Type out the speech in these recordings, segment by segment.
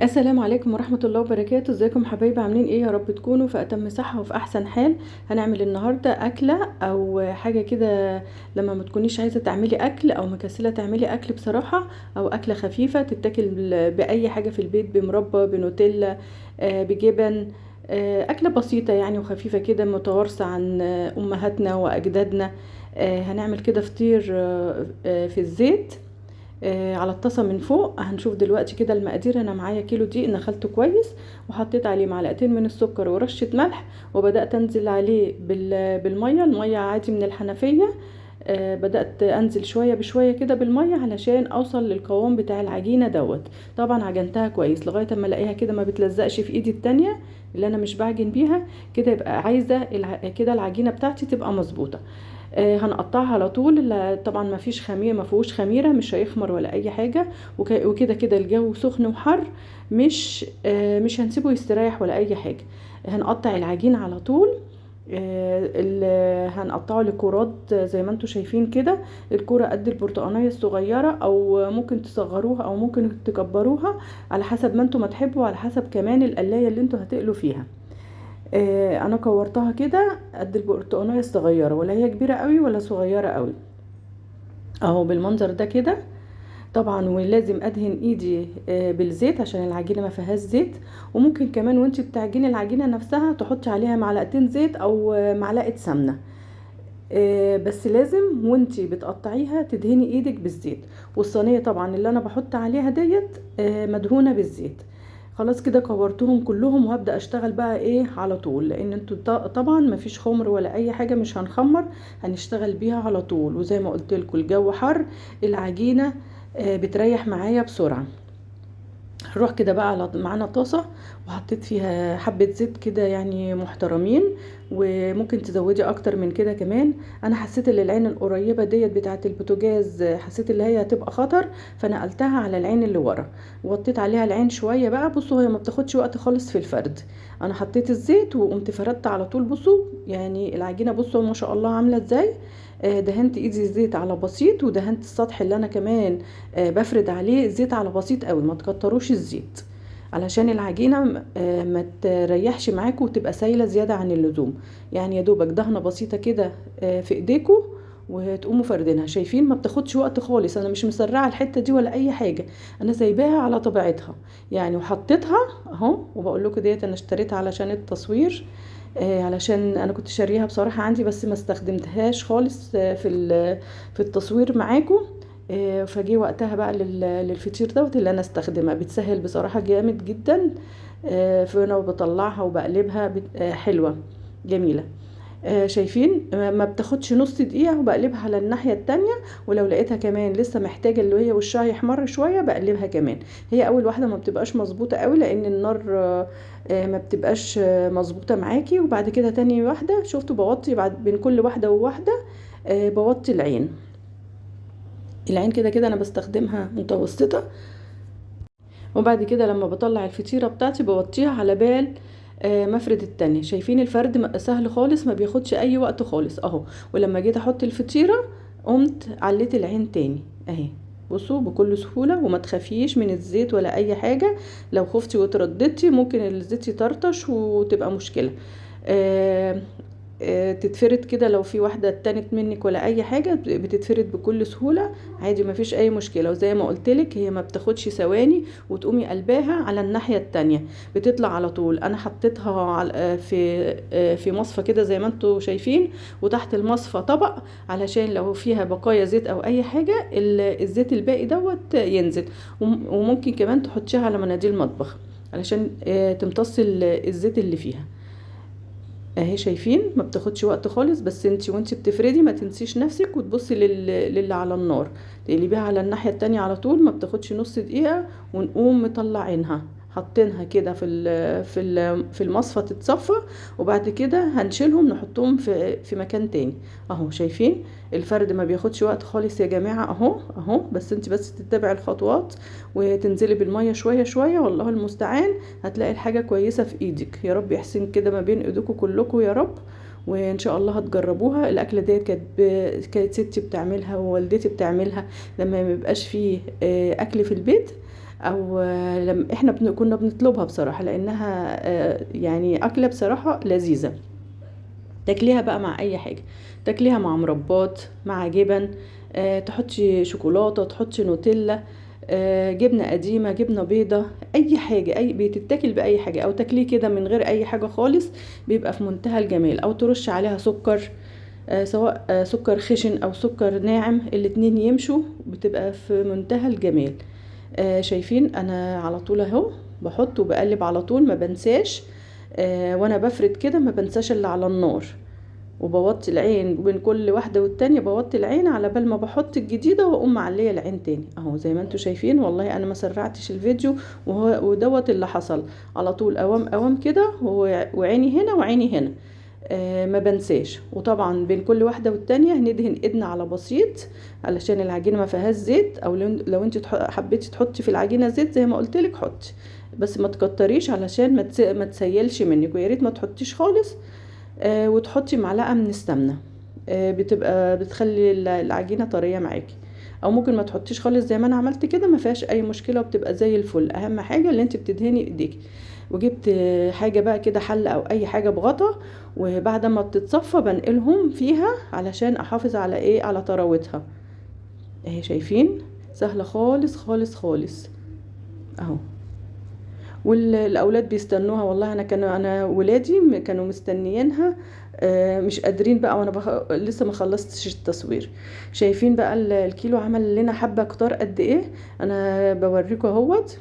السلام عليكم ورحمة الله وبركاته. ازيكم حبايبي؟ عاملين ايه؟ يا رب تكونوا في اتم صحة وفي احسن حال. هنعمل النهاردة اكلة او حاجة كده لما ما تكونيش عايزة تعملي اكل او مكسلة تعملي اكل بصراحة، او اكلة خفيفة تتاكل باي حاجة في البيت، بمربى، بنوتيلا، بجبن. اكلة بسيطة يعني وخفيفة كده، متوارثة عن امهاتنا واجدادنا. هنعمل كده فطير في الزيت، على الطاسه من فوق. هنشوف دلوقتي كده المقادير. انا معايا كيلو دقيق نخلته كويس، وحطيت عليه معلقتين من السكر ورشه ملح، وبدات انزل عليه بالميه، الميه عادي من الحنفيه. بدات انزل شويه بشويه كده بالميه علشان اوصل للقوام بتاع العجينه دوت. طبعا عجنتها كويس لغايه اما الاقيها كده ما بتلزقش في ايدي التانية اللي انا مش بعجن بيها. كده يبقى عايزه كده العجينه بتاعتي تبقى مظبوطه. هنقطعها على طول. طبعا ما فيش خميره، ما فيهوش خميره، مش هيخمر ولا اي حاجه. وكده كده الجو سخن وحر، مش هنسيبه يستريح ولا اي حاجه. هنقطع العجين على طول. هنقطعه لكرات زي ما انتم شايفين كده. الكرة قد البرتقانية الصغيرة، او ممكن تصغروها او ممكن تكبروها على حسب ما انتم ما تحبوا، على حسب كمان القلاية اللي انتم هتقلوا فيها. انا كورتها كده قد البرتقانية الصغيرة، ولا هي كبيرة قوي ولا صغيرة قوي، اهو بالمنظر ده كده. طبعا ولازم ادهن ايدي بالزيت عشان العجينة ما فيهاش زيت. وممكن كمان وانت بتعجني العجينة نفسها تحطي عليها معلقتين زيت او معلقة سمنة. بس لازم وانتي بتقطعيها تدهني ايدك بالزيت. والصينية طبعا اللي انا بحط عليها ديت مدهونة بالزيت. خلاص كده كورتهم كلهم، وهبدأ اشتغل بقى ايه على طول، لان انتوا طبعا مفيش خمر ولا اي حاجة، مش هنخمر، هنشتغل بيها على طول. وزي ما قلت لكم الجو حر، العجينة بتريح معايا بسرعة. هنروح كده بقى على معانا طاسة، وحطيت فيها حبة زيت كده يعني محترمين، وممكن تزودي اكتر من كده كمان. انا حسيت ان العين القريبة ديت بتاعة البوتاجاز، حسيت ان هي هتبقى خطر، فنقلتها على العين اللي ورا. وطيت عليها العين شوية بقى. بصوا هي ما بتاخدش وقت خالص في الفرد. انا حطيت الزيت وقمت فردت على طول. بصوا يعني العجينة، بصوا ما شاء الله عاملة ازاي. دهنت ايدي الزيت على بسيط، ودهنت السطح اللي انا كمان بفرد عليه الزيت على بسيط قوي، ما تكتروش الزيت علشان العجينة ما تريحش معاكم وتبقى سايلة زيادة عن اللزوم. يعني يا دوبك دهنة بسيطة كده في ايديكم، وتقوموا فردينها. شايفين ما بتاخدش وقت خالص، انا مش مسرعة الحتة دي ولا اي حاجة، انا سايباها على طبيعتها يعني. وحطيتها اهو، وبقول لكم ديت انا اشتريتها علشان التصوير. علشان انا كنت شاريها بصراحة عندي، بس ما استخدمتهاش خالص في التصوير معاكم. فجي وقتها بقى للفطير دوت اللي انا استخدمها. بتسهل بصراحة جامد جدا. فانا بطلعها وبقلبها حلوة جميلة. شايفين ما بتاخدش نص دقيقة، وبقلبها على الناحية التانية. ولو لقيتها كمان لسه محتاجة اللي هي وشها يحمر شوية بقلبها كمان. هي اول واحدة ما بتبقاش مظبوطة قوي، لان النار ما بتبقاش مظبوطة معاكي. وبعد كده تاني واحدة شفتوا بوطي بعد بين كل واحدة وواحدة، بوطي العين. العين كده كده انا بستخدمها متوسطة. وبعد كده لما بطلع الفطيرة بتاعتي بوطيها على بال مفرد التانية. شايفين الفرد سهل خالص، ما بياخدش اي وقت خالص اهو. ولما جيت احط الفطيرة قمت عليت العين تاني اهي. بصوا بكل سهولة، وما تخافيش من الزيت ولا اي حاجة. لو خفتي وترددتي ممكن الزيت يطرطش وتبقى مشكلة. آه، تتفرد كده لو في واحدة اتنت منك ولا اي حاجة، بتتفرد بكل سهولة عادي، ما فيش اي مشكلة. وزي ما قلتلك هي ما بتاخدش ثواني، وتقومي قلباها على الناحية التانية بتطلع على طول. انا حطيتها في مصفى كده زي ما انتوا شايفين، وتحت المصفى طبق علشان لو فيها بقايا زيت او اي حاجة الزيت الباقي دوت ينزل. وممكن كمان تحطيها على مناديل مطبخ علشان تمتص الزيت اللي فيها. اهي شايفين ما بتاخدش وقت خالص. بس انتي وانتي بتفردي ما تنسيش نفسك وتبصي للي على النار، تقلبيها على الناحية التانية على طول. ما بتاخدش نص دقيقة، ونقوم مطلعينها حاطينها كده في المصفى تتصفى. وبعد كده هنشيلهم نحطهم في مكان تاني. اهو شايفين الفرد ما بياخدش وقت خالص يا جماعة اهو اهو. بس انت بس تتبعي الخطوات وتنزلي بالمية شوية شوية، والله المستعان هتلاقي الحاجة كويسة في ايدك. يا رب يحسن كده ما بين ايديكم كلكم يا رب. وان شاء الله هتجربوها. الاكله ديت كانت ستي بتعملها ووالدتي بتعملها لما ما يبقاش فيه اكل في البيت. او لما احنا كنا بنطلبها بصراحة، لانها يعني اكلة بصراحة لذيذة. تاكليها بقى مع اي حاجة، تاكليها مع مربات، مع جبن، تحطي شوكولاتة، تحطي نوتيلا، جبنة قديمة، جبنة بيضة، اي حاجة، اي بتتاكل باي حاجة، او تاكليه كده من غير اي حاجة خالص، بيبقى في منتهى الجمال. او ترش عليها سكر، سواء سكر خشن او سكر ناعم، الاتنين يمشوا، بتبقى في منتهى الجمال. شايفين انا على طول اهو بحط وبقلب على طول، ما بنساش. وانا بفرد كده ما بنساش اللي على النار، وبوطي العين بين كل واحدة والتانية، بوطي العين على بال ما بحط الجديدة، واقوم معلية العين تاني اهو زي ما انتوا شايفين. والله انا ما سرعتش الفيديو، ودوت اللي حصل على طول، اوام اوام كده، وعيني هنا وعيني هنا. ما بنساش. وطبعا بين كل واحدة والتانية هندهن ايدنا على بسيط، علشان العجينة ما فيهاش زيت، او لو انت حبيتي تحطي في العجينة زيت زي ما قلت لك حطي، بس ما تكتريش علشان ما تسيلش منك، ويا ريت ما تحطيش خالص. وتحطي معلقة من السمنة، بتبقى بتخلي العجينة طرية معاكي. او ممكن ما تحطيش خالص زي ما انا عملت كده، ما فيهاش اي مشكلة، وبتبقى زي الفل. اهم حاجة اللي انت بتدهني ايديك. وجبت حاجة بقى كده، حل او اي حاجة بغطا، وبعد ما بتتصفى بنقلهم فيها علشان احافظ على ايه، على طراوتها. اهي شايفين، سهلة خالص خالص خالص اهو. والاولاد بيستنوها، والله انا ولادي كانوا مستنيينها، مش قادرين بقى، وانا لسه ما خلصتش التصوير. شايفين بقى الكيلو عمل لنا حبة كتار قد ايه. انا بوريكم اهوت.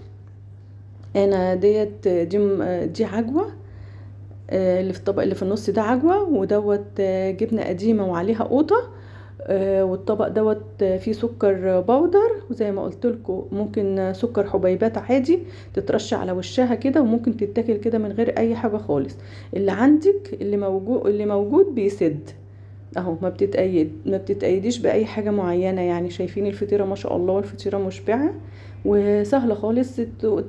انا دي عجوة، اللي في الطبق اللي في النص ده عجوة، ودوت جبنة قديمة وعليها قوطة. والطبق دوت فيه سكر بودر، وزي ما قلت لكم ممكن سكر حبيبات عادي تترش على وشها كده، وممكن تتاكل كده من غير اي حاجة خالص. اللي عندك اللي موجود بيسد اهو. ما بتتأيديش باي حاجة معينة يعني. شايفين الفطيرة ما شاء الله، والفطيرة مشبعة وسهلة خالص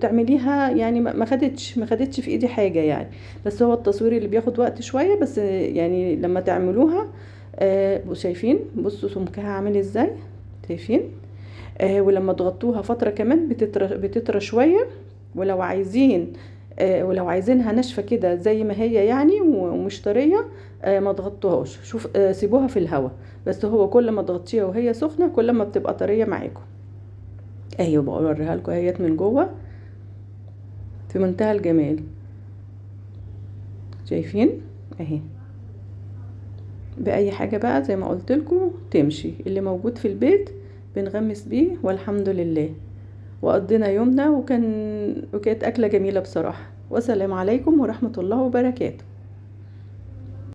تعمليها يعني. ما خدتش في ايدي حاجة يعني، بس هو التصوير اللي بياخد وقت شوية بس يعني. لما تعملوها شايفين، بصوا سمكها عامل ازاي، شايفين. ولما تغطوها فترة كمان بتطرى شوية. ولو عايزين ولو عايزينها ناشفة كده زي ما هي يعني، ومش طرية، ما تغطوهاش. شوف سيبوها في الهواء. بس هو كل ما تغطيها وهي سخنة كل ما بتبقى طرية معاكم. اهي بوريها لكم اهيت من جوه، في منتهى الجمال. شايفين اهي. باي حاجة بقى زي ما قلت لكم تمشي، اللي موجود في البيت بنغمس بيه والحمد لله. وقضينا يومنا، وكانت أكلة جميلة بصراحة. والسلام عليكم ورحمة الله وبركاته.